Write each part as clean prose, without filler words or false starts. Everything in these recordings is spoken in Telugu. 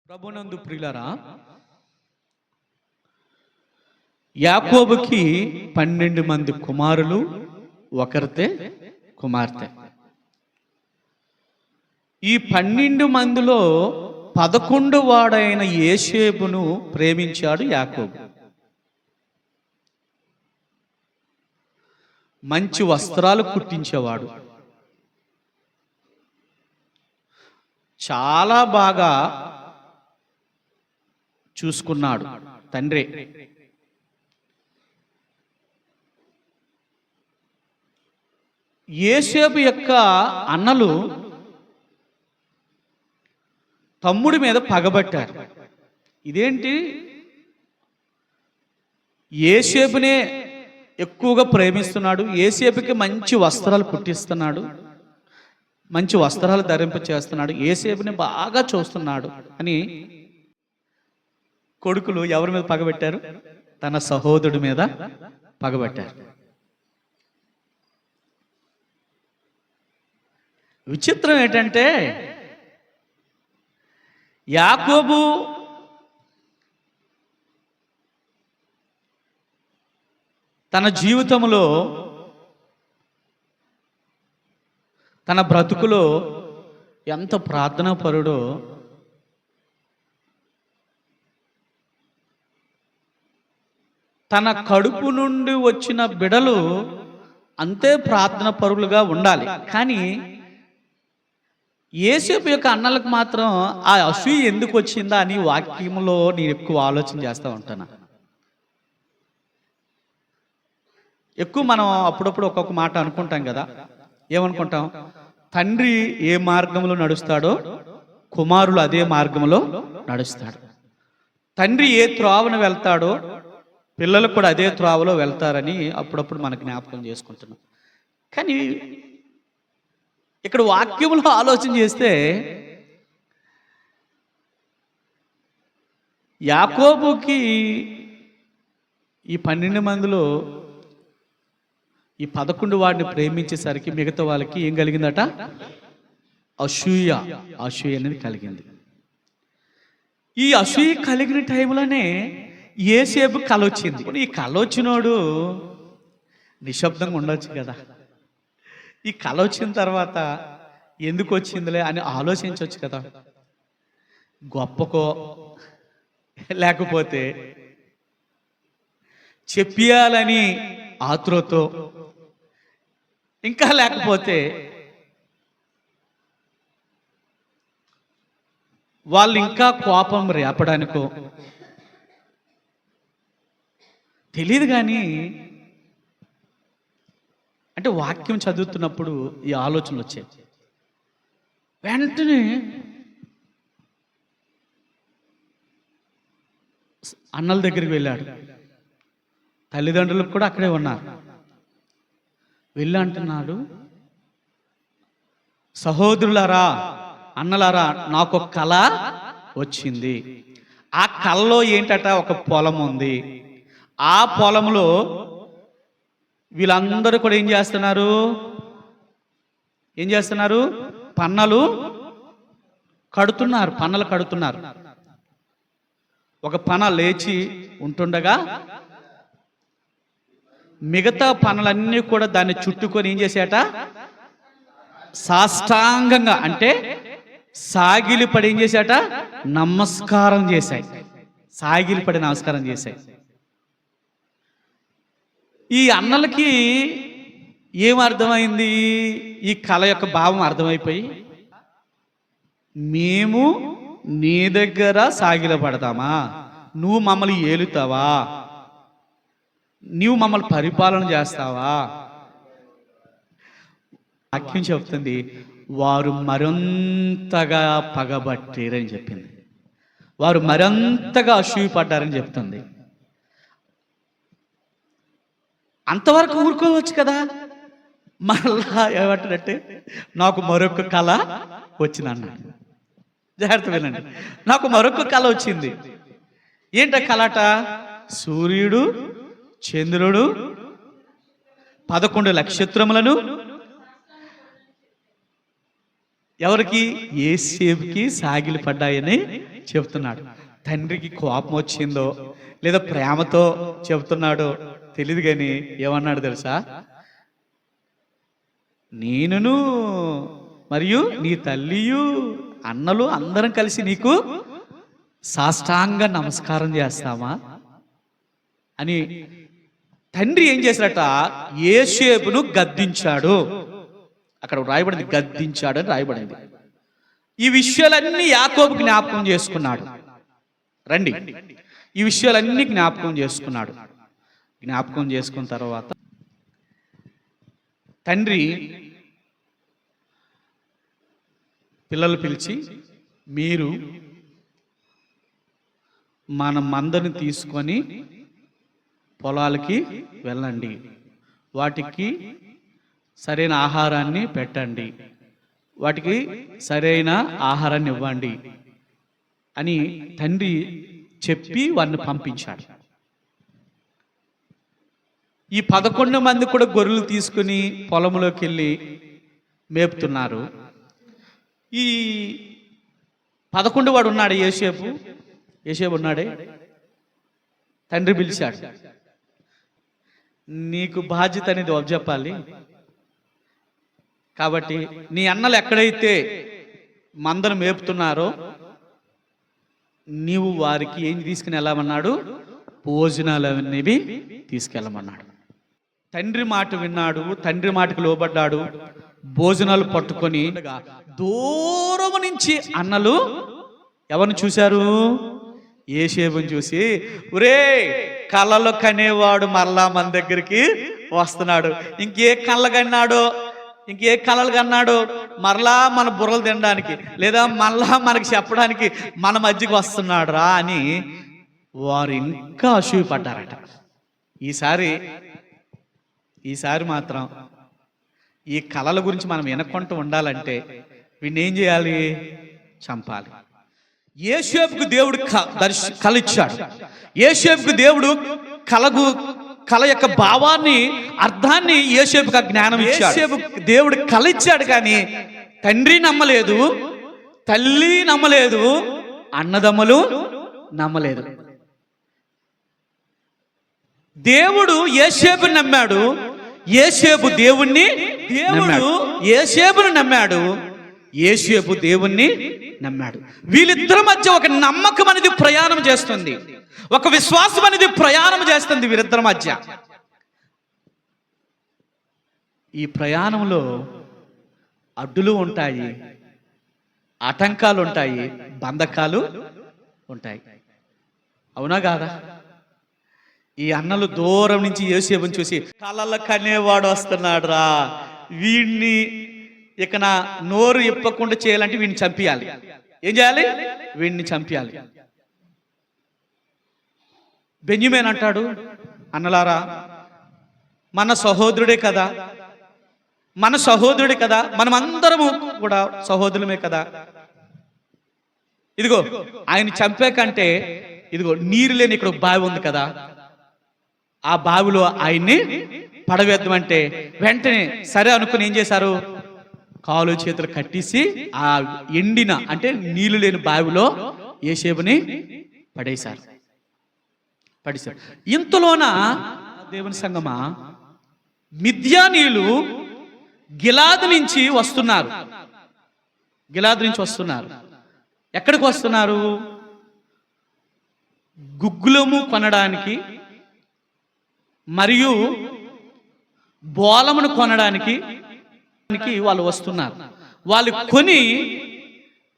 ప్రభునందు ప్రియులారా, యాకోబుకి 12 మంది కుమారులు, ఒకరితే కుమార్తె. ఈ 12 మందిలో 11 వాడైన యోసేపును ప్రేమించాడు యాకోబు. మంచి వస్త్రాలు కుట్టించేవాడు, చాలా బాగా చూసుకున్నాడు తండ్రి. యోసేపు యొక్క అన్నలు తమ్ముడి మీద పగబట్టారు. ఇదేంటి, యోసేపునే ఎక్కువగా ప్రేమిస్తున్నాడు, యోసేపుకి మంచి వస్త్రాలు కుట్టిస్తున్నాడు, మంచి వస్త్రాలు ధరింప చేస్తున్నాడు, యోసేపుని బాగా చూస్తున్నాడు అని కొడుకులు ఎవరి మీద పగబెట్టారు? తన సహోదరుడి మీద పగబెట్టారు. విచిత్రం ఏంటంటే, యాకోబు తన జీవితంలో, తన బ్రతుకులో ఎంత ప్రార్థనాపరుడో, తన కడుపు నుండి వచ్చిన బిడలు అంతే ప్రార్థన పరులుగా ఉండాలి. కానీ యోసేపు యొక్క అన్నలకు మాత్రం ఆ అసూయ ఎందుకు వచ్చిందా అని వాక్యంలో నేను ఎక్కువ ఆలోచన చేస్తూ ఉంటాను. ఎక్కువ మనం అప్పుడప్పుడు ఒక్కొక్క మాట అనుకుంటాం కదా. ఏమనుకుంటాం? తండ్రి ఏ మార్గంలో నడుస్తాడో కుమారులు అదే మార్గంలో నడుస్తాడు. తండ్రి ఏ త్రోవను వెళ్తాడో పిల్లలు కూడా అదే త్రోవలో వెళ్తారని అప్పుడప్పుడు మనకు జ్ఞాపకం చేసుకుంటున్నాం. కానీ ఇక్కడ వాక్యంలో ఆలోచన చేస్తే యాకోబుకి ఈ 12 మందిలో ఈ 11 వాడిని ప్రేమించేసరికి మిగతా వాళ్ళకి ఏం కలిగిందట? అసూయ అనేది కలిగింది. ఈ అసూయ కలిగిన టైంలోనే యోసేపు కల వచ్చింది. ఈ కల వచ్చినోడు నిశ్శబ్దంగా ఉండొచ్చు కదా. ఈ కల వచ్చిన తర్వాత ఎందుకు వచ్చిందిలే అని ఆలోచించవచ్చు కదా. గొప్పకో లేకపోతే చెప్పాలని ఆతృతో, ఇంకా లేకపోతే వాళ్ళు ఇంకా కోపం రేపడానికో తెలియదు. కానీ అంటే వాక్యం చదువుతున్నప్పుడు ఈ ఆలోచనలు వచ్చాయి. వెంటనే అన్నల దగ్గరికి వెళ్ళాడు. తల్లిదండ్రులకు కూడా అక్కడే ఉన్నారు. వెళ్ళి అంటున్నాడు, సహోదరులారా, అన్నలారా, నాకు ఒక కళ వచ్చింది. ఆ కళలో ఏంటట? ఒక పొలం ఉంది. ఆ పొలంలో వీళ్ళందరూ కూడా ఏం చేస్తున్నారు? పన్నలు కడుతున్నారు. ఒక పన లేచి ఉంటుండగా మిగతా పనులన్నీ కూడా దాన్ని చుట్టుకొని ఏం చేశాట? సాష్టాంగంగా అంటే సాగిలిపడి ఏం చేశాట? నమస్కారం చేశాయి. సాగిలిపడి నమస్కారం చేశాయి. ఈ అన్నలకి ఏం అర్థమైంది? ఈ కళ యొక్క భావం అర్థమైపోయి, మేము నీ దగ్గర సాగిలపడతామా? నువ్వు మమ్మల్ని ఏలుతావా? నువ్వు మమ్మల్ని పరిపాలన చేస్తావా? వాక్యం చెప్తుంది, వారు మరింతగా పగబట్టారని చెప్పింది. వారు మరింతగా అసూయపడ్డారని చెప్తుంది. అంతవరకు ఊరుకోవచ్చు కదా. మళ్ళా ఏమంటారంటే, నాకు మరొక కళ వచ్చిందన్నాడు. జాగ్రత్త వినండి. నాకు మరొక కళ వచ్చింది. ఏంట కళట? సూర్యుడు, చంద్రుడు, 11 నక్షత్రములను ఎవరికి? యోసేపుకి సాగిలి పడ్డాయని చెప్తున్నాడు. తండ్రికి కోపం వచ్చిందో లేదా ప్రేమతో చెప్తున్నాడో తెలియదు, కానీ ఏమన్నాడు తెలుసా? నేనును మరియు నీ తల్లియు అన్నలు అందరం కలిసి నీకు సాష్టాంగ నమస్కారం చేస్తామా అని తండ్రి ఏం చేశాడట? యోసేపును గద్దించాడు. అక్కడ రాయబడింది గద్దించాడు అని రాయబడింది. ఈ విషయాలన్నీ యాకోబు జ్ఞాపకం చేసుకున్నాడు. రండి, ఈ విషయాలన్నీ జ్ఞాపకం చేసుకున్నాడు. జ్ఞాపకం చేసుకున్న తర్వాత తండ్రి పిల్లలు పిలిచి, మీరు మన మందని తీసుకొని పొలాలకి వెళ్ళండి, వాటికి సరైన ఆహారాన్ని పెట్టండి, వాటికి సరైన ఆహారాన్ని ఇవ్వండి అని తండ్రి చెప్పి వారిని పంపించాడు. ఈ 11 మంది కూడా గొర్రెలు తీసుకుని పొలంలోకి వెళ్ళి మేపుతున్నారు. ఈ 11 వాడు ఉన్నాడు, యోసేపు ఉన్నాడే. తండ్రి పిలిచాడు, నీకు బాధ్యత అనేది చెప్పాలి కాబట్టి నీ అన్నలు ఎక్కడైతే మందను మేపుతున్నారో నీవు వారికి ఏం తీసుకుని వెళ్ళమన్నాడు? భోజనాలు అనేవి తీసుకెళ్ళమన్నాడు. తండ్రి మాట విన్నాడు, తండ్రి మాటకు లోబడ్డాడు. భోజనాలు పట్టుకొని దూరం నుంచి అన్నలు ఎవరిని చూశారు? యోసేపుని చూసి, ఒరే కళ్ళలో కనేవాడు మరలా మన దగ్గరికి వస్తున్నాడు, ఇంకే కళ్ళలు కన్నాడో మరలా మన బుర్రలు తినడానికి లేదా మరలా మనకి చెప్పడానికి మన మధ్యకి వస్తున్నాడు రా అని వారు ఇంకా అసూయపడ్డారట. ఈసారి మాత్రం ఈ కళల గురించి మనం వినకుంటూ ఉండాలంటే వీడిని ఏం చేయాలి? చంపాలి. యోసేపుకు దేవుడు కల ఇచ్చాడు. యోసేపుకు దేవుడు కళ యొక్క భావాన్ని, అర్థాన్ని యోసేపుకు జ్ఞానం ఇచ్చాడు. యోసేపుకు దేవుడు కల ఇచ్చాడు, కానీ తండ్రి నమ్మలేదు, తల్లి నమ్మలేదు, అన్నదమ్ములు నమ్మలేదు. దేవుడు యోసేపుని నమ్మాడు, యోసేపు దేవుణ్ణి యోసేపు దేవుణ్ణి నమ్మాడు. వీళ్ళిద్దరి మధ్య ఒక నమ్మకం అనేది ప్రయాణం చేస్తుంది, ఒక విశ్వాసం అనేది ప్రయాణం చేస్తుంది వీరిద్దరి మధ్య. ఈ ప్రయాణంలో అడ్డులు ఉంటాయి, ఆటంకాలు ఉంటాయి, బంధకాలు ఉంటాయి. అవునా కాదా? ఈ అన్నలు దూరం నుంచి యోసేపుని చూసి, కళ్ళ కనేవాడు వస్తున్నాడు రా, వీడిని ఇక నా నోరు ఇప్పకుండా చేయాలంటే వీడిని చంపియాలి. ఏం చేయాలి? వీడిని చంపియాలి. బెన్యామీను అంటాడు, అన్నలారా మన సహోదరుడే కదా, మనమందరము కూడా సహోదరులమే కదా. ఇదిగో ఆయన చంపే కంటే ఇదిగో నీరు లేని ఇక్కడ బావి ఉంది కదా, ఆ బావిలో ఆయన్ని పడవేద్దామంటే వెంటనే సరే అనుకుని ఏం చేశారు? కాలు చేతులు కట్టేసి ఆ ఎండిన అంటే నీళ్లు లేని బావిలో యోసేపుని పడేశారు. ఇంతలోన దేవుని సంగమా, మిద్యానీయులు గిలాదు నుంచి వస్తున్నారు. ఎక్కడికి వస్తున్నారు? గుగ్గులము కొనడానికి మరియు బోలమును కొనడానికి వాళ్ళు వస్తున్నారు. వాళ్ళు కొని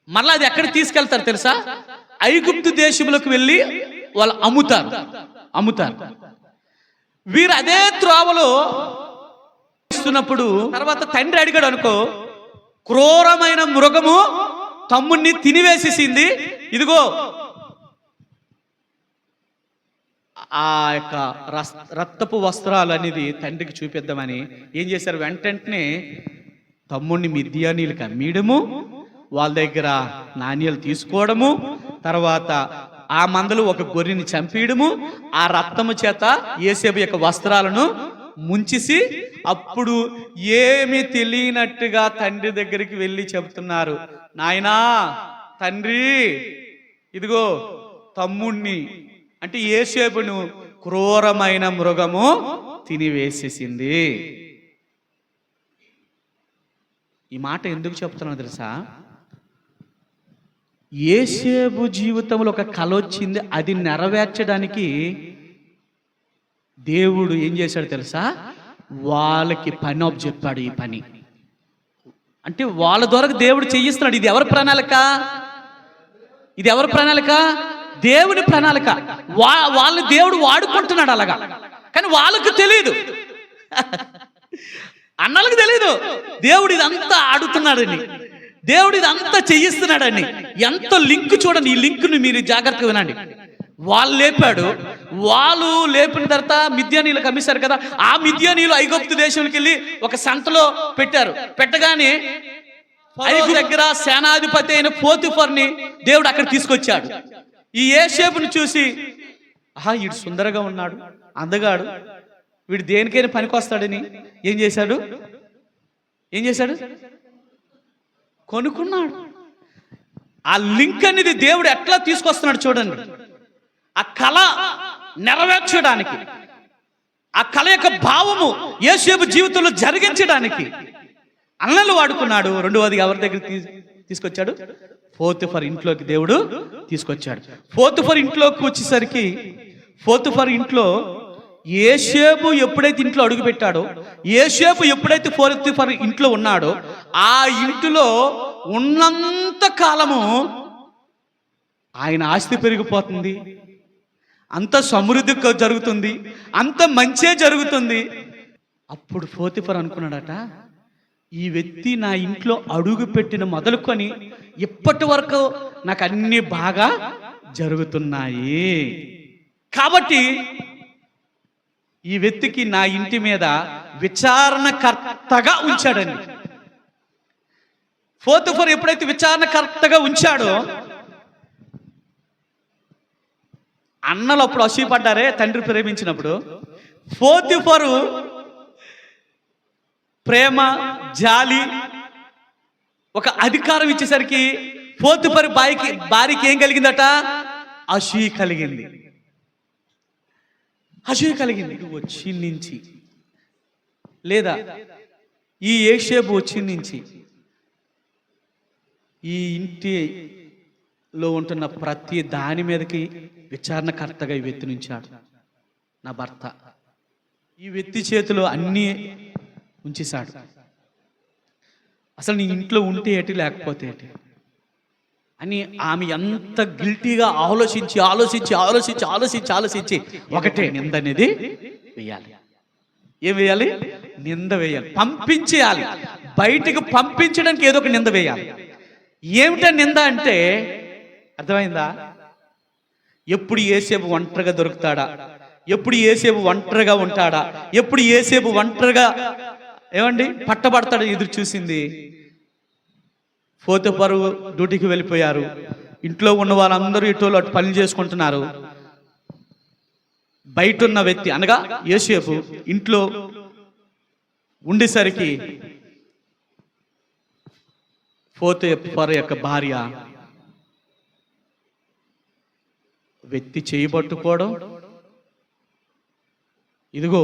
మళ్ళీ అది ఎక్కడ తీసుకెళ్తారు తెలుసా? ఐగుప్తు దేశంలోకి వెళ్ళి వాళ్ళు అమ్ముతారు. వీరు అదే త్రోవలో ఇస్తున్నప్పుడు తర్వాత తండ్రి అడిగాడు అనుకో, క్రూరమైన మృగము తమ్ముణ్ణి తినివేసేసింది, ఇదిగో ఆ యొక్క రక్తపు వస్త్రాలు అనేది తండ్రికి చూపిద్దామని ఏం చేశారు? వెంటనే తమ్ముడిని మిద్యానీయులకు అమ్మేయడము, వాళ్ళ దగ్గర నాణ్యాలు తీసుకోవడము, తర్వాత ఆ మందలు ఒక గొర్రెని చంపేయడము, ఆ రక్తము చేత యోసేపు యొక్క వస్త్రాలను ముంచేసి అప్పుడు ఏమి తెలియనట్టుగా తండ్రి దగ్గరికి వెళ్ళి చెబుతున్నారు, నాయనా తండ్రి ఇదిగో తమ్ముణ్ణి అంటే యోసేపును క్రూరమైన మృగము తినివేసేసింది. ఈ మాట ఎందుకు చెప్తున్నాను తెలుసా? యోసేపు జీవితంలో ఒక కల వచ్చింది, అది నెరవేర్చడానికి దేవుడు ఏం చేశాడు తెలుసా? వాళ్ళకి పని అప్ చెప్పాడు. ఈ పని అంటే వాళ్ళ ద్వారా దేవుడు చేయిస్తున్నాడు. ఇది ఎవరి ప్రణాళిక? ఇది ఎవరి ప్రణాళిక? దేవుని ప్రణాళిక. వాళ్ళని దేవుడు వాడుకుంటున్నాడు అలాగా. కానీ వాళ్ళకు తెలియదు, అన్నలకు తెలియదు దేవుడు ఇదంతా ఆడుతున్నాడని, దేవుడు ఇదంతా చేయిస్తున్నాడని. ఎంత లింక్ చూడండి, ఈ లింక్ను మీరు జాగ్రత్తగా వినండి. వాళ్ళు లేపాడు, వాళ్ళు లేపిన తర్వాత మిద్యానీలకు అమ్మేశారు కదా. ఆ మిద్యానీలు ఐగుప్తు దేశంలోకి వెళ్ళి ఒక సంతలో పెట్టారు. పెట్టగానే ఐగుప్తు దగ్గర సేనాధిపతి అయిన పోతిఫర్ని దేవుడు అక్కడ తీసుకొచ్చాడు. ఈ యోసేపుని చూసి, ఆహా వీడు సుందరగా ఉన్నాడు, అందగాడు, వీడు దేనికైనా పనికొస్తాడని ఏం చేశాడు? కొనుక్కున్నాడు. ఆ లింక్ అనేది దేవుడు ఎట్లా తీసుకొస్తున్నాడు చూడండి. ఆ కళ నెరవేర్చడానికి, ఆ కళ యొక్క భావము యోసేపు జీవితంలో జరిగించడానికి అన్నలు వాడుకున్నాడు. రెండవది ఎవరి దగ్గర తీసుకొచ్చాడు? పోతిఫర్ ఇంట్లోకి దేవుడు తీసుకొచ్చాడు. పోతిఫర్ ఇంట్లోకి వచ్చేసరికి, పోతిఫర్ ఇంట్లో యోసేపు ఎప్పుడైతే ఇంట్లో అడుగు పెట్టాడో, యోసేపు ఎప్పుడైతే పోతిఫర్ ఇంట్లో ఉన్నాడో, ఆ ఇంటిలో ఉన్నంత కాలము ఆయన ఆస్తి పెరిగిపోతుంది, అంత సమృద్ధి జరుగుతుంది, అంత మంచే జరుగుతుంది. అప్పుడు పోతిఫర్ అనుకున్నాడట, ఈ వ్యక్తి నా ఇంట్లో అడుగు పెట్టిన మొదలుకొని ఇప్పటి వరకు నాకు అన్ని బాగా జరుగుతున్నాయి, కాబట్టి ఈ వ్యక్తికి నా ఇంటి మీద విచారణకర్తగా ఉంచాడండి. పోతిఫర్ ఎప్పుడైతే విచారణకర్తగా ఉంచాడో, అన్నలు అప్పుడు అసూయపడ్డారే తండ్రి ప్రేమించినప్పుడు. పోతిఫరు ప్రేమ, జాలి, ఒక అధికారం ఇచ్చేసరికి పోతిఫరు భార్యకి ఏం కలిగిందట? అసూయ కలిగింది. వచ్చి నుంచి, లేదా ఈ యోసేపు వచ్చి నుంచి ఈ ఇంటిలో ఉంటున్న ప్రతి దాని మీదకి విచారణకర్తగా ఈ వ్యక్తి నుంచాడు. నా భర్త ఈ వ్యక్తి చేతిలో అన్నీ ఉంచేశాడు. అసలు నీ ఇంట్లో ఉంటే ఏటి, లేకపోతే ఏటి అని ఆమె ఎంత గిల్టీగా ఆలోచించి ఒకటే నింద అనేది వేయాలి. ఏం వేయాలి? నింద వేయాలి, పంపించేయాలి. బయటికి పంపించడానికి ఏదో ఒక నింద వేయాలి. ఏమిటా నింద అంటే అర్థమైందా? ఎప్పుడు యోసేపు ఒంటరిగా దొరుకుతాడా, ఎప్పుడు యోసేపు ఒంటరిగా ఉంటాడా, ఎప్పుడు యోసేపు ఒంటరిగా పట్టబడతాడు ఎదురు చూసింది. పోతిఫరు డ్యూటీకి వెళ్ళిపోయారు. ఇంట్లో ఉన్న వాళ్ళందరూ ఇటు అటు పనులు చేసుకుంటున్నారు. బయట ఉన్న వ్యక్తి అనగా యోసేపు ఇంట్లో ఉండేసరికి పోతిఫరు యొక్క భార్య వ్యక్తి చేయబట్టుకోవడం, ఇదిగో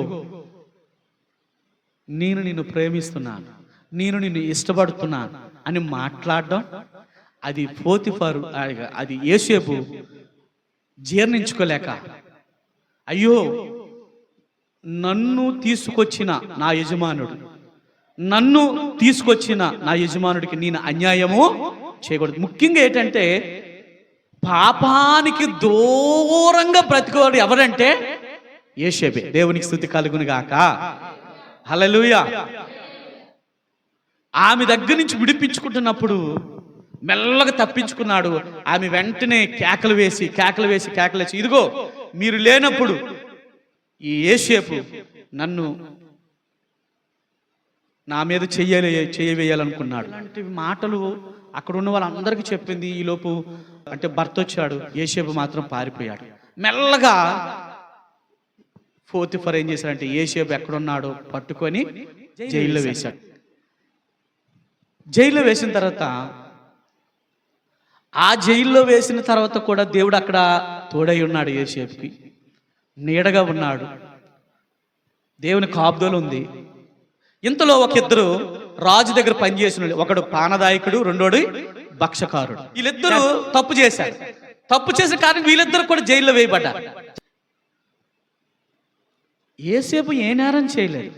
నేను నిన్ను ప్రేమిస్తున్నాను, నేను నిన్ను ఇష్టపడుతున్నాను అని మాట్లాడడం, అది పోతిఫరు, అది యోసేపు జీర్ణించుకోలేక, అయ్యో నన్ను తీసుకొచ్చిన నా యజమానుడికి నేను అన్యాయము చేయకూడదు. ముఖ్యంగా ఏంటంటే పాపానికి దూరంగా బ్రతికేవాడు ఎవరంటే యోసేపే. దేవునికి స్తుతి కలుగును గాక. హల్లెలూయా. ఆమె దగ్గర నుంచి విడిపించుకుంటున్నప్పుడు మెల్లగా తప్పించుకున్నాడు. ఆమె వెంటనే కేకలు వేసి ఇదిగో మీరు లేనప్పుడు ఈ యోసేపు నన్ను నా మీద చేయవేయాలనుకున్నాడు. అలాంటి మాటలు అక్కడ ఉన్న వాళ్ళందరికీ చెప్పింది. ఈలోపు అంటే భర్త వచ్చాడు, యోసేపు మాత్రం పారిపోయాడు. మెల్లగా పోతిఫర్ ఏం చేశాడంటే యోసేపు ఎక్కడున్నాడో పట్టుకొని జైల్లో వేశాడు. జైల్లో వేసిన తర్వాత ఆ జైల్లో వేసిన తర్వాత కూడా దేవుడు అక్కడ తోడై ఉన్నాడు. యోసేపుకి నీడగా ఉన్నాడు. దేవుని కాపుదల ఉంది. ఇంతలో ఒక ఇద్దరు రాజు దగ్గర పనిచేసిన, ఒకడు పానదాయకుడు, రెండోడు భక్షకారుడు. వీళ్ళిద్దరూ తప్పు చేశారు. తప్పు చేసిన కారణం వీళ్ళిద్దరు కూడా జైల్లో వేయబడ్డారు. యోసేపు ఏ నేరం చేయలేదు,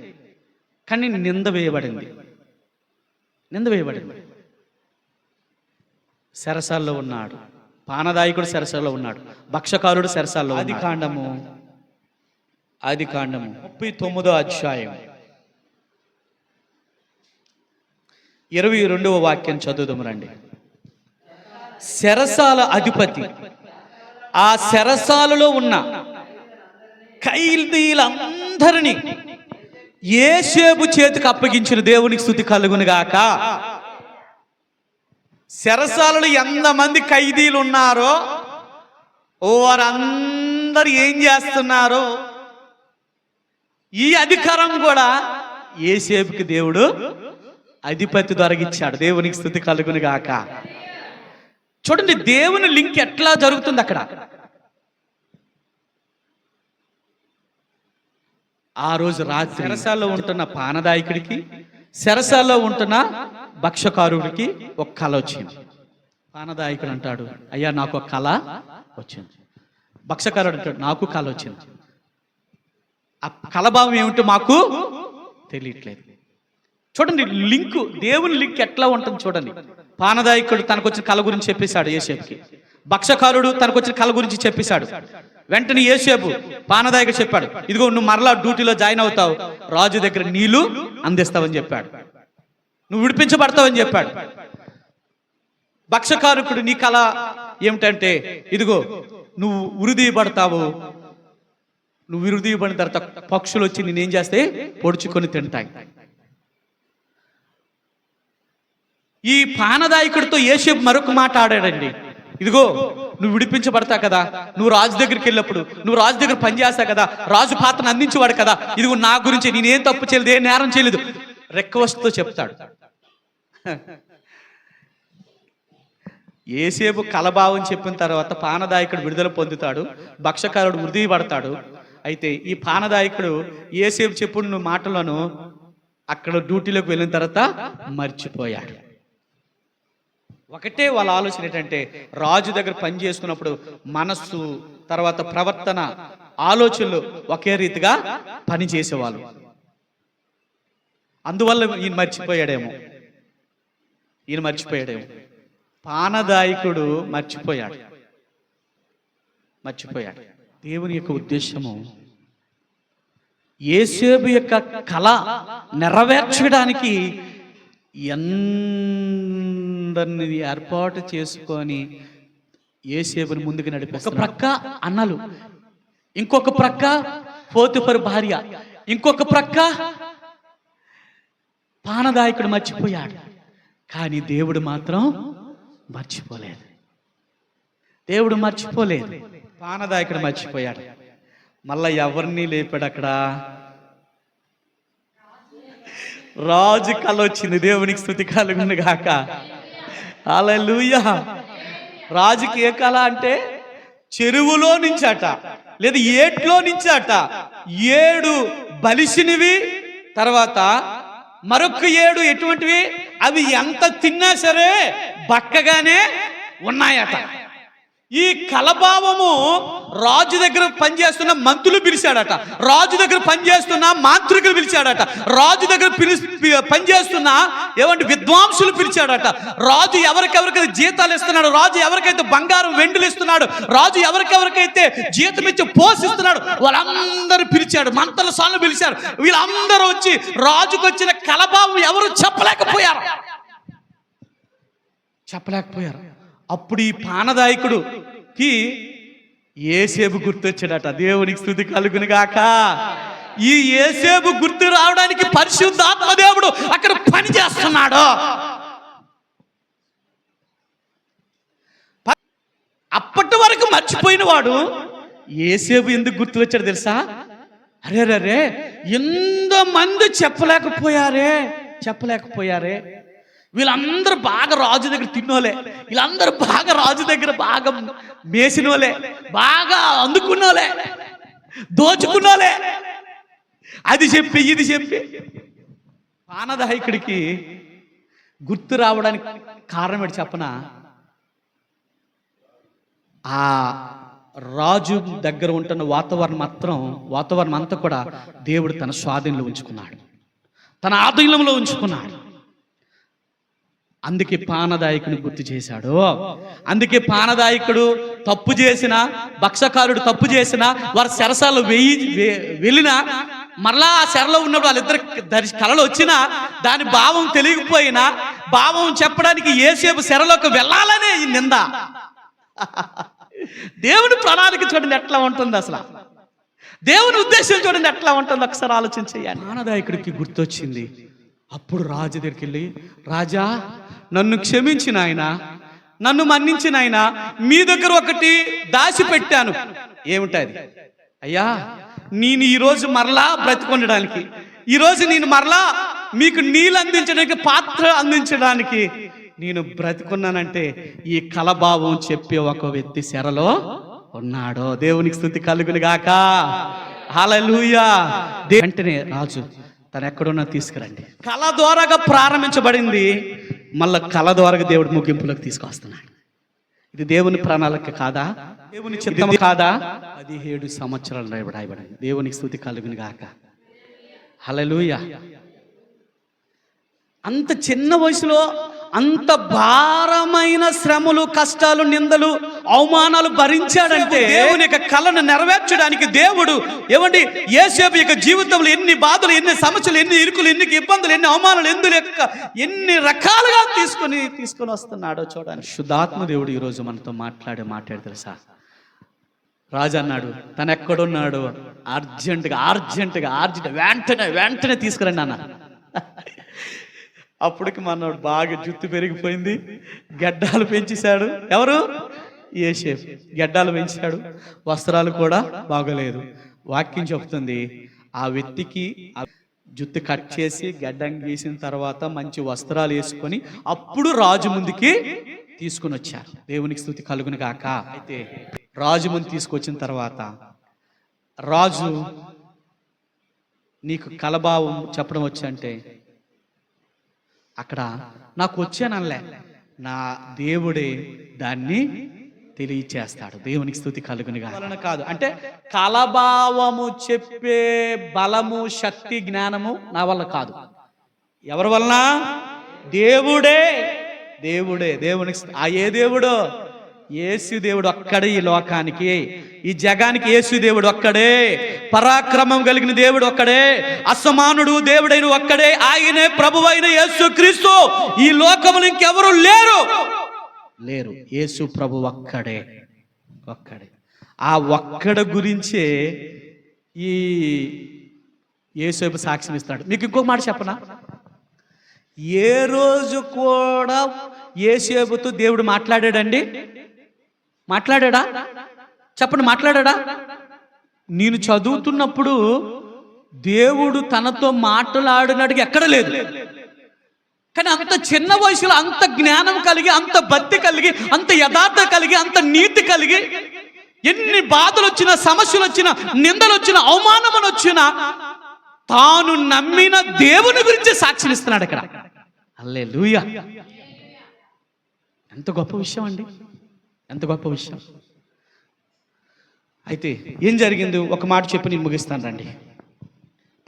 కానీ నింద వేయబడింది. చెరసాల్లో ఉన్నాడు. పానదాయకుడు చెరసాల్లో ఉన్నాడు. భక్షకారుడు చెరసాల్లో. ఆది కాండము 39వ అధ్యాయం 22వ వాక్యం చదువుదాం రండి. చెరసాల అధిపతి ఆ చెరసాలలో ఉన్న ఖైదీలందరినీ యోసేపు చేతికి అప్పగించిన దేవునికి స్తుతి కలుగును గాక. చెరసాలలో ఎంతమంది ఖైదీలు ఉన్నారో వారందరూ ఏం చేస్తున్నారో ఈ అధికారం కూడా యోసేపుకి దేవుడు అధిపతి దొరకిచ్చాడు. దేవునికి స్తుతి కలుగును గాక. చూడండి, దేవుని లింక్ ఎట్లా జరుగుతుంది అక్కడ. ఆ రోజు రాత్రి చెరసాల్లో ఉంటున్న పానదాయకుడికి, చెరసాల్లో ఉంటున్న భక్షకారుడికి ఒక కళ వచ్చింది. పానదాయకుడు అంటాడు, అయ్యా నాకు ఒక కళ వచ్చింది. భక్షకారుడు అంటాడు, నాకు కళ వచ్చింది. ఆ కళభావం ఏమిటో మాకు తెలియట్లేదు. చూడండి లింకు, దేవుని లింక్ ఎట్లా ఉంటుంది చూడండి. పానదాయకుడు తనకు వచ్చిన కళ గురించి చెప్పేశాడు యోసేపుకి. భక్షకారుడు తనకు వచ్చిన కళ గురించి చెప్పేశాడు. వెంటనే యోసేపు పానదాయకుడు చెప్పాడు, ఇదిగో నువ్వు మరలా డ్యూటీలో జాయిన్ అవుతావు, రాజు దగ్గర నీళ్లు అందిస్తావని చెప్పాడు, నువ్వు విడిపించబడతావని చెప్పాడు. భక్షకారుకుడు నీ కళ ఏమిటంటే, ఇదిగో నువ్వు ఉరిదీయబడతావు, నువ్వు ఉరిదీయబడిన తర్వాత పక్షులు వచ్చి నేనేం చేస్తే పొడుచుకొని తింటాయి. ఈ పానదాయకుడితో యోసేపు మరొక మాట ఆడాడండి. ఇదిగో నువ్వు విడిపించబడతా కదా, నువ్వు రాజు దగ్గరికి వెళ్ళినప్పుడు నువ్వు రాజు దగ్గర పనిచేస్తా కదా, రాజు పాత్రను అందించేవాడు కదా, ఇదిగో నా గురించి నేనేం తప్పు చేయలేదు, ఏ నేరం చేయలేదు, రిక్వెస్ట్తో చెప్తాడు. యోసేపు కలభావం చెప్పిన తర్వాత పానదాయకుడు విడుదల పొందుతాడు, భక్షకారుడు ఉరిదీయబడతాడు. అయితే ఈ పానదాయకుడు యోసేపు చెప్పిన మాటలను అక్కడ డ్యూటీలోకి వెళ్ళిన తర్వాత మర్చిపోయాడు. ఒకటే వాళ్ళ ఆలోచన ఏంటంటే, రాజు దగ్గర పని చేసుకున్నప్పుడు మనస్సు, తర్వాత ప్రవర్తన, ఆలోచనలు ఒకే రీతిగా పని చేసేవాళ్ళు. అందువల్ల ఈయన మర్చిపోయాడేమో. పానదాయకుడు మర్చిపోయాడు. దేవుని యొక్క ఉద్దేశము యోసేపు యొక్క కళ నెరవేర్చడానికి అందరిని ఏర్పాటు చేసుకొని యోసేపుని ముందుకు నడిపిస్తాడు. ఒక ప్రక్క అన్నలు, ఇంకొక ప్రక్క పోతిఫరు భార్య, ఇంకొక ప్రక్క పానదాయకుడు మర్చిపోయాడు. కానీ దేవుడు మాత్రం మర్చిపోలేదు. పానదాయకుడు మర్చిపోయాడు. మళ్ళా ఎవరిని లేపాడు అక్కడ. రాజు కళ వచ్చింది. దేవునికి స్తుతి కలుగును గాక. హల్లెలూయా. రాజుకి ఏ కళ అంటే, చెరువులో నుంచట లేదా ఏట్లో నుంచట 7 బలిసినవి, తర్వాత మరొక 7 ఎటువంటివి, అవి ఎంత తిన్నా సరే బక్కగానే ఉన్నాయట. ఈ కలభావము రాజు దగ్గర పనిచేస్తున్న మంత్రులు పిలిచాడట, రాజు దగ్గర పనిచేస్తున్న మాంత్రికులు పిలిచాడట, రాజు దగ్గర పనిచేస్తున్న విద్వాంసులు పిలిచాడట. రాజు ఎవరికెవరికైతే జీతాలు ఇస్తున్నాడు, రాజు ఎవరికైతే బంగారం వెండులు ఇస్తున్నాడు, రాజు ఎవరికెవరికైతే జీతం ఇచ్చి పోషిస్తున్నాడు, వాళ్ళందరూ పిలిచాడు. మంత్రుల సార్లు పిలిచారు. వీళ్ళందరూ వచ్చి రాజుకు వచ్చిన కలభావం ఎవరు చెప్పలేకపోయారు. అప్పుడు ఈ పానదాయకుడుకి యోసేపు గుర్తొచ్చాడట. దేవునికి స్తుతి కలుగును గాక. ఈ యోసేపు గుర్తు రావడానికి పరిశుద్ధాత్మ దేవుడు అక్కడ పని చేస్తున్నాడు. అప్పటి వరకు మర్చిపోయిన వాడు యోసేపు ఎందుకు గుర్తు వచ్చాడు తెలుసా? అరే ఎంతమంది చెప్పలేకపోయారే, వీళ్ళందరూ బాగా రాజు దగ్గర తిన్నోలే, వీళ్ళందరూ బాగా రాజు దగ్గర బాగా మేసినోలే, బాగా అందుకున్నోలే, దోచుకున్నోలే. అది చెప్పి ఇది చెప్పి పానదాయకుడికి గుర్తు రావడానికి కారణం ఏంటి చెప్పనా? ఆ రాజు దగ్గర ఉంటున్న వాతావరణం అంతా కూడా దేవుడు తన స్వాధీనంలో ఉంచుకున్నాడు, తన ఆధీనంలో ఉంచుకున్నాడు. అందుకే పానదాయకుని గుర్తు చేశాడు. అందుకే పానదాయకుడు తప్పు చేసిన, భక్షకారుడు తప్పు చేసిన, వారి చెరసాలు వెళ్ళినా మరలా ఆ చెరలో ఉన్నప్పుడు వాళ్ళిద్దరు కలలు వచ్చినా దాని భావం తెలియకపోయినా భావం చెప్పడానికి యేసేపు చెరలోకి వెళ్ళాలనే ఈ నింద. దేవుని ప్రణాళిక చూడండి ఎట్లా ఉంటుంది, అసలు దేవుని ఉద్దేశం చూడండి ఎట్లా ఉంటుంది, ఒకసారి ఆలోచించేయాలి. పానదాయకుడికి గుర్తొచ్చింది. అప్పుడు రాజు దగ్గరికి వెళ్ళి, రాజా నన్ను క్షమించిన ఆయన, నన్ను మన్నించిన ఆయన, మీ దగ్గర ఒకటి దాచిపెట్టాను. ఏమిటది? అయ్యా, నేను ఈరోజు మరలా బ్రతికొనడానికి, ఈరోజు నేను మరలా మీకు నీళ్ళు అందించడానికి, పాత్ర అందించడానికి నేను బ్రతికున్నానంటే ఈ కలభావం చెప్పే ఒక వ్యక్తి చెరలో ఉన్నాడు. దేవునికి స్తుతి కలుగును గాక. హల్లెలూయా. వెంటనే రాజు తను ఎక్కడున్నా తీసుకురండి. కళ ద్వారాగా ప్రారంభించబడింది, మళ్ళా కళ ద్వారా దేవుడు ముగింపులోకి తీసుకొస్తున్నాడు. ఇది దేవుని ప్రణాళిక కాదా? దేవుని చిత్తం కాదా? 17 సంవత్సరాలు రాయబడింది. దేవునికి స్తుతి కలుగును గాక. హల్లెలూయా. అంత చిన్న వయసులో అంత భారమైన శ్రమలు, కష్టాలు, నిందలు, అవమానాలు భరించాడంటే దేవుని యొక్క కళను నెరవేర్చడానికి దేవుడు ఏమండి యేసేపు యొక్క జీవితంలో ఎన్ని బాధలు, ఎన్ని సమస్యలు, ఎన్ని ఇరుకులు, ఎన్ని ఇబ్బందులు, ఎన్ని అవమానాలు, ఎన్ని రకాలుగా తీసుకొని వస్తున్నాడో చూడండి. శుద్ధాత్మ దేవుడు ఈరోజు మనతో మాట్లాడు తెలుసా? రాజు అన్నాడు, తను ఎక్కడున్నాడు అర్జెంటుగా వెంటనే తీసుకురండి అన్న. అప్పటికి మనోడు బాగా జుత్తు పెరిగిపోయింది, గడ్డాలు పెంచేశాడు. ఎవరు? యేసేపు. గడ్డాలు పెంచాడు, వస్త్రాలు కూడా బాగలేదు. వాక్యం చెప్తుంది, ఆ వ్యక్తికి జుత్తు కట్ చేసి గడ్డం గీసిన తర్వాత మంచి వస్త్రాలు వేసుకొని అప్పుడు రాజు ముందుకి తీసుకుని వచ్చారు. దేవునికి స్తుతి కలుగును గాక. అయితే రాజు ముందు తీసుకొచ్చిన తర్వాత రాజు, నీకు కలభావం చెప్పడం వచ్చంటే, అక్కడ నాకు వచ్చానల్లే, నా దేవుడే దాన్ని తెలియచేస్తాడు. దేవునికి స్తుతి కలుగును గాక. కాదు అంటే కలభావము చెప్పే బలము, శక్తి, జ్ఞానము నా వల్ల కాదు. ఎవరి వలన? దేవుడే. దేవునికి ఏ దేవుడు? యేసు దేవుడు ఒక్కడే ఈ లోకానికి, ఈ జగానికి యేసు దేవుడు ఒక్కడే. పరాక్రమం కలిగిన దేవుడు ఒక్కడే, అసమానుడు దేవుడైన ఒక్కడే, ఆయనే ప్రభువైన యేసు క్రీస్తు. ఈ లోకములు ఇంకెవరు లేరు. యేసు ప్రభు ఒక్కడే. ఆ ఒక్కడ గురించే ఈ యేసేపు సాక్ష్యం ఇస్తాడు. మీకు ఇంకొక మాట చెప్పనా? ఏ రోజు కూడా యేసేపుతో దేవుడు మాట్లాడాడండి? మాట్లాడా? చెప్పండి, మాట్లాడా? నేను చదువుతున్నప్పుడు దేవుడు తనతో మాట్లాడినట్టుగా ఎక్కడ లేదు. కానీ అంత చిన్న వయసులో అంత జ్ఞానం కలిగి, అంత భక్తి కలిగి, అంత యథార్థ కలిగి, అంత నీతి కలిగి, ఎన్ని బాధలు వచ్చినా, సమస్యలు వచ్చినా, నిందలు వచ్చినా, అవమానములు వచ్చినా తాను నమ్మిన దేవుని గురించి సాక్ష్యం ఇస్తున్నాడు ఇక్కడ. హల్లెలూయా. ఎంత గొప్ప విషయం అండి, ఎంత గొప్ప విషయం. అయితే ఏం జరిగింది? ఒక మాట చెప్పి నేను ముగిస్తాను రండి.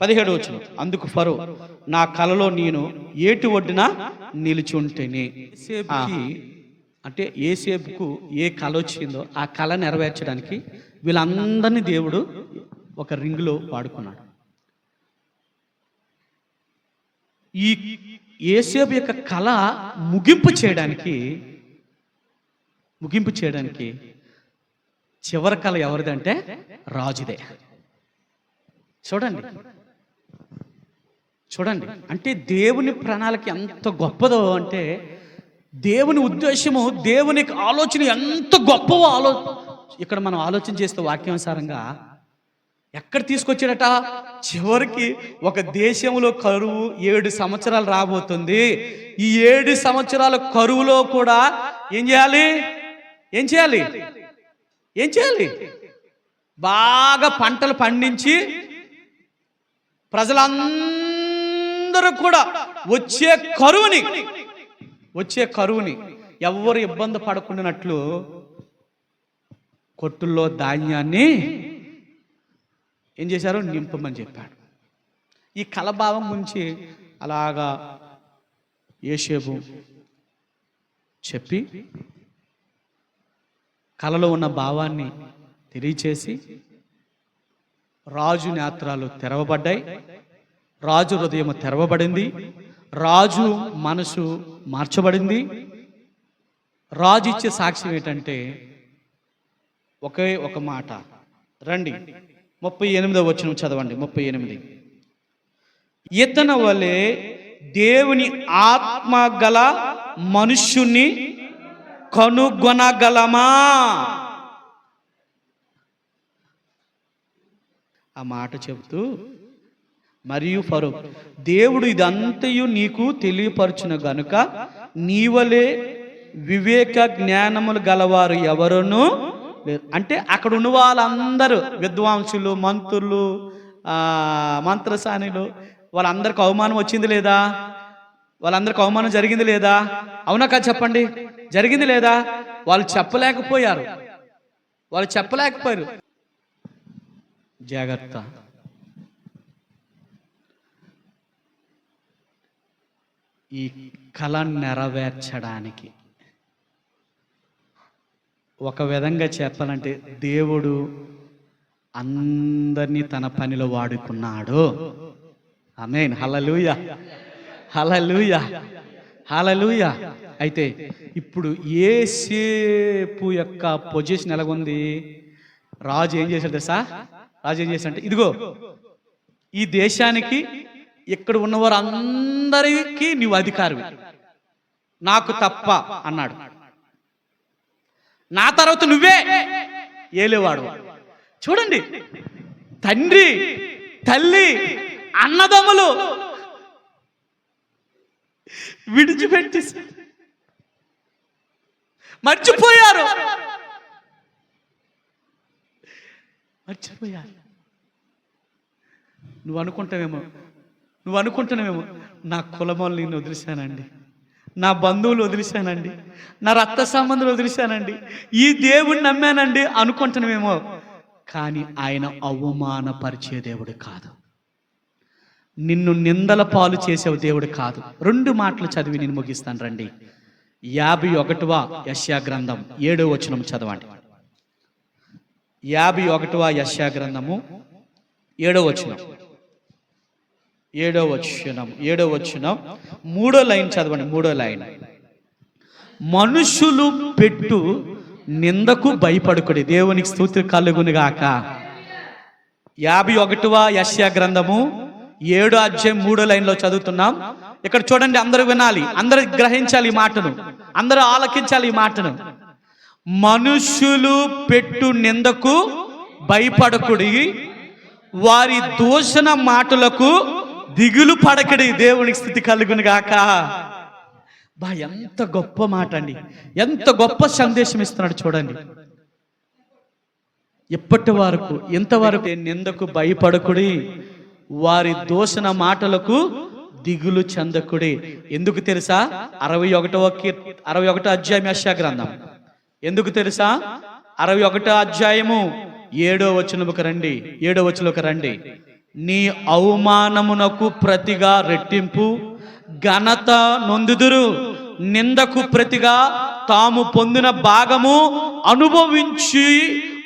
17వ వచనం, అందుకు ఫరో, నా కలలో నేను ఏటి ఒడ్డున నిలిచి ఉంటేనే. అంటే యేసేపుకు ఏ కళ వచ్చిందో ఆ కళ నెరవేర్చడానికి వీళ్ళందరినీ దేవుడు ఒక రింగులో వాడుకున్నాడు. ఈ యేసేపు యొక్క కళ ముగింపు చేయడానికి చివరి కళ ఎవరిదంటే రాజుదే. చూడండి అంటే దేవుని ప్రణాళిక ఎంత గొప్పదో అంటే, దేవుని ఉద్దేశము, దేవుని ఆలోచన ఎంత గొప్పవో ఇక్కడ మనం ఆలోచన చేస్తే వాక్యానుసారంగా ఎక్కడ తీసుకొచ్చాడట? చివరికి ఒక దేశంలో కరువు 7 సంవత్సరాలు రాబోతుంది. ఈ 7 సంవత్సరాల కరువులో కూడా ఏం చేయాలి? బాగా పంటలు పండించి ప్రజలందరూ కూడా వచ్చే కరువుని ఎవరు ఇబ్బంది పడకుండానట్లు కొట్టుల్లో ధాన్యాన్ని ఏం చేశారు? నింపమని చెప్పాడు. ఈ కలభావం గురించి అలాగా యోసేపు చెప్పి కలలో ఉన్న భావాన్ని తెలియచేసి రాజు నేత్రాలు తెరవబడ్డాయి, రాజు హృదయం తెరవబడింది, రాజు మనసు మార్చబడింది. రాజు ఇచ్చే సాక్ష్యం ఏంటంటే ఒకే ఒక మాట. రండి 38వ వచనం చదవండి. 38. ఇతని వలె దేవుని ఆత్మ గల మనుష్యుని కనుగొనగలమా? ఆ మాట చెబుతూ మరియు ఫరో, దేవుడు ఇదంతయు నీకు తెలియపరచును గనుక నీవలే వివేక జ్ఞానములు గలవారు ఎవరును లేరు. అంటే అక్కడ ఉన్న వాళ్ళందరూ విద్వాంసులు, మంత్రులు, మంత్రసానులు, వాళ్ళందరికి అవమానం వచ్చింది లేదా? వాళ్ళందరికి అవమానం జరిగింది లేదా? అవునా కాదు చెప్పండి, జరిగింది లేదా? వాళ్ళు చెప్పలేకపోయారు. జాగ్రత్త. ఈ కళ నెరవేర్చడానికి ఒక విధంగా చెప్పాలంటే దేవుడు అందరినీ తన పనిలో వాడుకున్నాడు. ఆమేన్. హల్లెలూయా, హల్లెలూయా, హల్లెలూయా. అయితే ఇప్పుడు యోసేపు యొక్క పొజిషన్ ఎలాగుంది? రాజు ఏం చేశాడు సార్? రాజు ఏం చేశాడంటే, ఇదిగో ఈ దేశానికి ఇక్కడ ఉన్నవారు అందరికీ నీవు అధికారివి, నాకు తప్ప అన్నాడు. నా తర్వాత నువ్వే ఏలేవాడు. చూడండి, తండ్రి, తల్లి, అన్నదమ్ములు విడిచిపెట్టి మర్చిపోయారు. నువ్వు అనుకుంటావేమో నా కులమోళ్ళు నేను వదిలేశానండి, నా బంధువులు వదిలేశానండి, నా రక్త సంబంధులు వదిలేశానండి, ఈ దేవుడిని నమ్మానండి అనుకుంటున్నామేమో. కానీ ఆయన అవమానపరిచే దేవుడు కాదు, నిన్ను నిందల పాలు చేసే దేవుడు కాదు. 2 మాటలు చదివి నేను ముగిస్తాను. రండి 51వ యెషయా గ్రంథం 7వ వచనం చదవండి. 51వ యెషయా గ్రంథము 7వ వచనం 3వ లైన్ చదవండి. 3వ లైన్, మనుషులు పెట్టు నిందకు భయపడుకుడి. దేవునికి స్తుతి కలుగునుగాక. 51వ యెషయా గ్రంథము 7వ అధ్యాయం 3వ లైన్లో చదువుతున్నాం. ఇక్కడ చూడండి, అందరూ వినాలి, అందరూ గ్రహించాలి ఈ మాటను, అందరూ ఆలకించాలి ఈ మాటను. మనుషులు పెట్టు నిందకు భయపడకుడి, వారి దూషణ మాటలకు దిగులు పడకడి. దేవునికి స్థితి కలుగునుగాక. ఎంత గొప్ప మాట అండి, ఎంత గొప్ప సందేశం ఇస్తున్నాడు చూడండి. ఇప్పటి వరకు ఇంతవరకు నిందకు భయపడకుడి, వారి దూషణ మాటలకు దిగులు చెందకుడి. ఎందుకు తెలుసా? 61వ అధ్యాయం యెషయా గ్రంథం. ఎందుకు తెలుసా? 61వ అధ్యాయము 7వ వచనముకు రండి. 7వ వచనంలోకి రండి. నీ అవమానమునకు ప్రతిగా రెట్టింపు ఘనత నొందుదురు, నిందకు ప్రతిగా తాము పొందిన భాగము అనుభవించి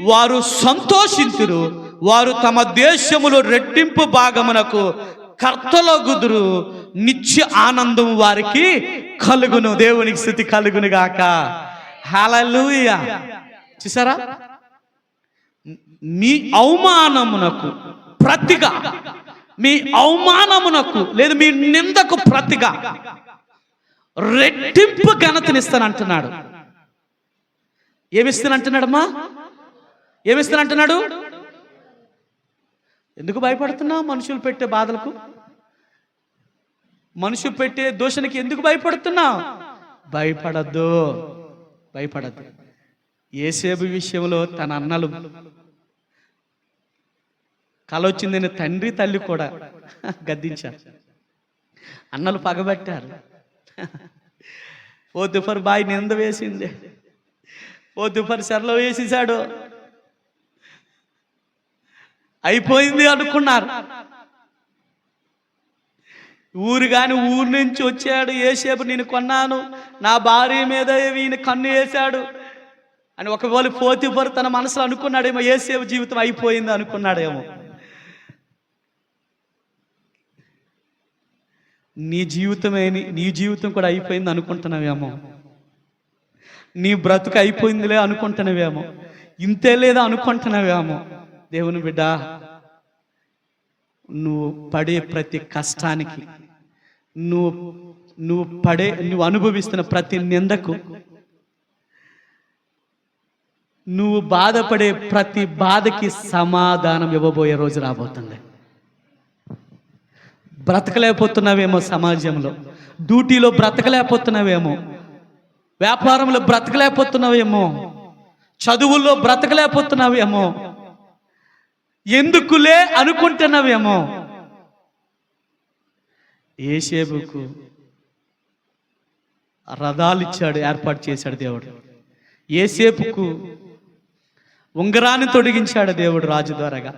వారు సంతోషించురు. వారు తమ దేశములో రెట్టింపు భాగమునకు కర్తలగుదురు, నిత్య ఆనందం వారికి కలుగును. దేవునికి స్తుతి కలుగునుగాక. హల్లెలూయా. చూసారా? మీ అవమానమునకు ప్రతిగా, మీ అవమానమునకు లేదు మీ నిందకు ప్రతిగా రెట్టింపు ఘనతనిస్తానంటున్నాడు. ఏమిస్తానంటున్నాడమ్మా? ఏమిస్తానంటున్నాడు? ఎందుకు భయపడుతున్నావు? మనుషులు పెట్టే బాధలకు, మనుషులు పెట్టే దూషణకి ఎందుకు భయపడుతున్నావు? భయపడద్దు, భయపడద్దు. యోసేపు విషయంలో తన అన్నలు కల వచ్చిందని తండ్రి తల్లి కూడా గద్దించారు. అన్నలు పగబట్టారు. పోతిఫర్ బాయ్ నింద వేసింది, పోతిఫర్ చెరలో వేసేసాడు, అయిపోయింది అనుకున్నారు. ఊరు నుంచి వచ్చాడు యోసేపు, నేను కొన్నాను, నా భార్య మీద ఈయన కన్ను వేశాడు అని ఒకవేళ పోతిఫర్ తన మనసులో అనుకున్నాడేమో, యోసేపు జీవితం అయిపోయింది అనుకున్నాడేమో. నీ జీవితం కూడా అయిపోయింది అనుకుంటున్నావేమో, నీ బ్రతుకు అయిపోయిందిలే అనుకుంటున్నావేమో, ఇంతే లేదా అనుకుంటున్నావేమో. దేవుని బిడ్డ, నువ్వు పడే ప్రతి కష్టానికి, నువ్వు అనుభవిస్తున్న ప్రతి నిందకు, నువ్వు బాధపడే ప్రతి బాధకి సమాధానం ఇవ్వబోయే రోజు రాబోతుంది. బ్రతకలేకపోతున్నావేమో, సమాజంలో డ్యూటీలో బ్రతకలేకపోతున్నావేమో, వ్యాపారంలో బ్రతకలేకపోతున్నావేమో, చదువుల్లో బ్రతకలేకపోతున్నావేమో, ఎందుకులే అనుకుంటున్నావేమో. యోసేపుకు రథాలు ఇచ్చాడు, ఏర్పాటు చేశాడు దేవుడు. యోసేపుకు ఉంగరాన్ని తొడిగించాడు దేవుడు, రాజు ద్వారాగా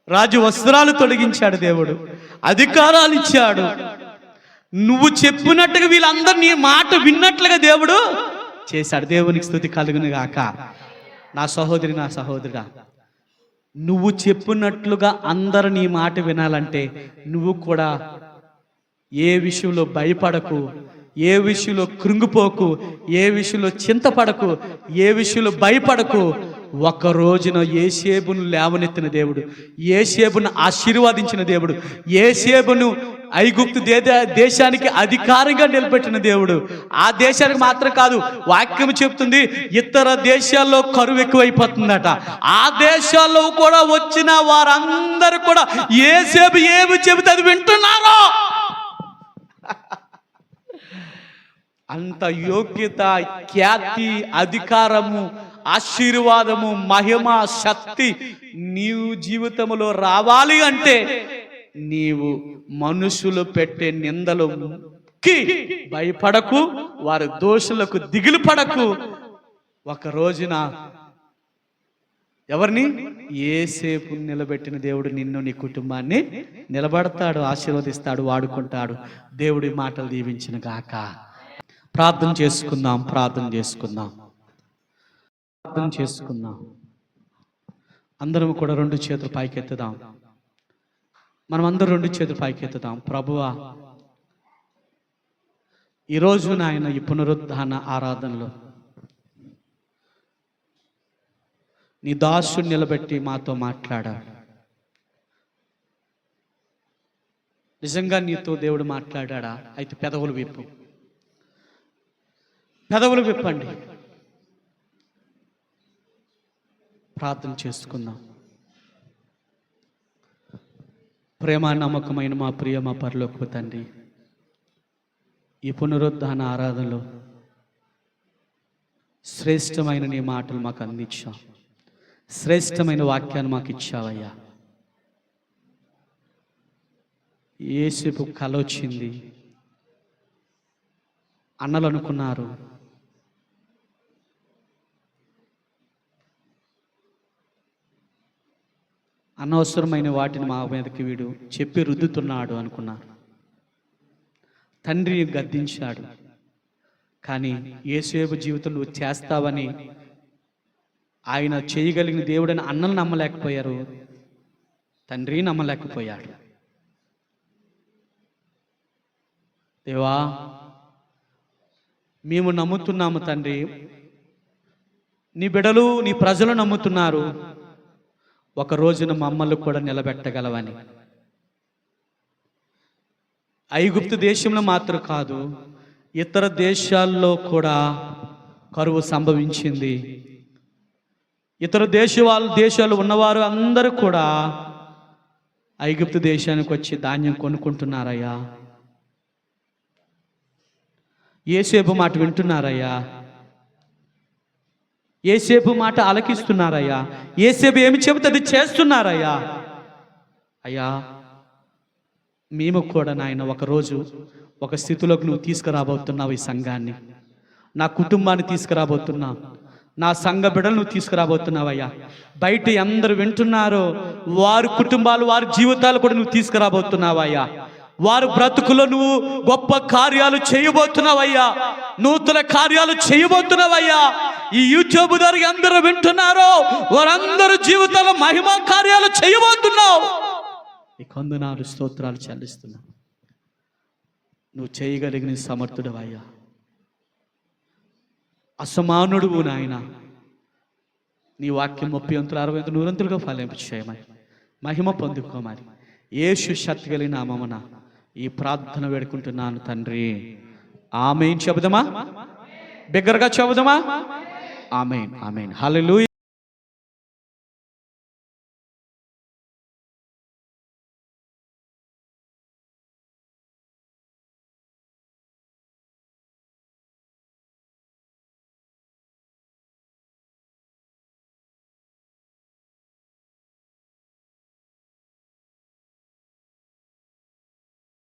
రాజు వస్త్రాలు తొలగించాడు దేవుడు, అధికారాలు ఇచ్చాడు. నువ్వు చెప్పినట్టుగా వీళ్ళందరూ నీ మాట విన్నట్లుగా దేవుడు చేశాడు. దేవునికి స్తుతి కలుగును గాక. నా సహోదరి, నా సహోదరుడా, నువ్వు చెప్పినట్లుగా అందరూ నీ మాట వినాలంటే నువ్వు కూడా ఏ విషయంలో భయపడకు, ఏ విషయంలో కృంగిపోకు, ఏ విషయంలో చింతపడకు, ఏ విషయంలో భయపడకు. ఒక రోజున యోసేపును లేవనెత్తిన దేవుడు, యోసేపును ఆశీర్వదించిన దేవుడు, యోసేపును ఐగుప్తు దేశానికి అధికారంగా నిలబెట్టిన దేవుడు. ఆ దేశానికి మాత్రం కాదు, వాక్యం చెప్తుంది ఇతర దేశాల్లో కరువు ఎక్కువైపోతుందట. ఆ దేశాల్లో కూడా వచ్చిన వారందరూ కూడా యోసేపు ఏమి చెబితే అది వింటున్నారో. అంత యోగ్యత, ఖ్యాతి, అధికారము, ఆశీర్వాదము, మహిమ, శక్తి నీవు జీవితంలో రావాలి అంటే నీవు మనుషులు పెట్టే నిందలుకి భయపడకు, వారి దోషులకు దిగులు పడకు. ఒక రోజున ఎవరిని? యోసేపు నిలబెట్టిన దేవుడు నిన్ను, నీ కుటుంబాన్ని నిలబడతాడు, ఆశీర్వదిస్తాడు, వాడుకుంటాడు. దేవుడి మాటలు దీవించిన గాక. ప్రార్థన చేసుకుందాం, ప్రార్థన చేసుకుందాం, ప్రార్థన చేసుకుందాం. అందరం కూడా రెండు చేతులు పైకెత్తుదాం. మనం అందరం రెండు చేతులు పైకెత్తుదాం. ప్రభువా, ఈరోజు నాయన ఈ పునరుద్ధాన ఆరాధనలో నీ దాసుని నిలబెట్టి మాతో మాట్లాడాడు. నిజంగా నీతో దేవుడు మాట్లాడా? అయితే పెదవులు విప్పండి, ప్రార్థన చేసుకుందాం. ప్రేమ నమ్మకమైన మా ప్రియ, మా పరలోకపు తండ్రి, ఈ పునరుద్ధాన ఆరాధనలో శ్రేష్టమైన నీ మాటలు మాకు అందించావు, శ్రేష్టమైన వాక్యాన్ని మాకు ఇచ్చావయ్యా. యోసేపు కల వచ్చింది, అన్నలు అనుకున్నారు అనవసరమైన వాటిని మా మీదకి వీడు చెప్పి రుద్దుతున్నాడు అనుకున్నారు. తండ్రిని గద్దించాడు. కానీ యోసేపు జీవితంలో చేస్తావని ఆయన చేయగలిగిన దేవుడని అన్నలు నమ్మలేకపోయారు, తండ్రి నమ్మలేకపోయాడు. దేవా, మేము నమ్ముతున్నాము తండ్రి, నీ బిడ్డలు, నీ ప్రజలు నమ్ముతున్నారు, ఒక రోజున మమ్మల్ని కూడా నిలబెట్టగలవని. ఐగుప్తు దేశంలో మాత్రం కాదు, ఇతర దేశాల్లో కూడా కరువు సంభవించింది. ఇతర దేశాలు ఉన్నవారు అందరూ కూడా ఐగుప్తు దేశానికి వచ్చి ధాన్యం కొనుక్కుంటున్నారయ్యా. యోసేపు మాట వింటున్నారయ్యా. యోసేపు మాట ఆలకిస్తున్నారయ్యా. యోసేపు ఏమి చెబితే అది చేస్తున్నారయ్యా. అయ్యా, మేము కూడా నాయన ఒకరోజు ఒక స్థితిలోకి నువ్వు తీసుకురాబోతున్నావు. ఈ సంఘాన్ని, నా కుటుంబాన్ని తీసుకురాబోతున్నావు. నా సంఘ బిడ్డలు నువ్వు తీసుకురాబోతున్నావయ్యా. బయట అందరూ వింటున్నారో వారి కుటుంబాలు, వారి జీవితాలు కూడా నువ్వు తీసుకురాబోతున్నావయ్యా. వారి బ్రతుకులో నువ్వు గొప్ప కార్యాలు చేయబోతున్నావయ్యా. నూతన కార్యాలు చేయబోతున్నావయ్యా. ఈ యూట్యూబ్ ద్వారా అందరూ వింటున్నారో వారందరూ జీవితాల్లో మహిమ కార్యాలు చేయబోతున్నావు. ఈ కొందనాలు స్తోత్రాలు చెల్లిస్తున్నావు. నువ్వు చేయగలిగిన సమర్థుడవయ్యా. అసమానుడువు నాయన. నీ వాక్యం 30 అంతులు 60 అంతులు 100 అంతులుగా ఫలింపు చేయమని మహిమ పొందుకోమని యేసు శక్తి కలిగిన నామమున ఈ ప్రార్థన వేడుకుంటున్నాను తండ్రి. ఆమేన్ చెబుదామా? బిగ్గరగా చెబుదామా? ఆమేన్, ఆమేన్. హల్లెలూయా.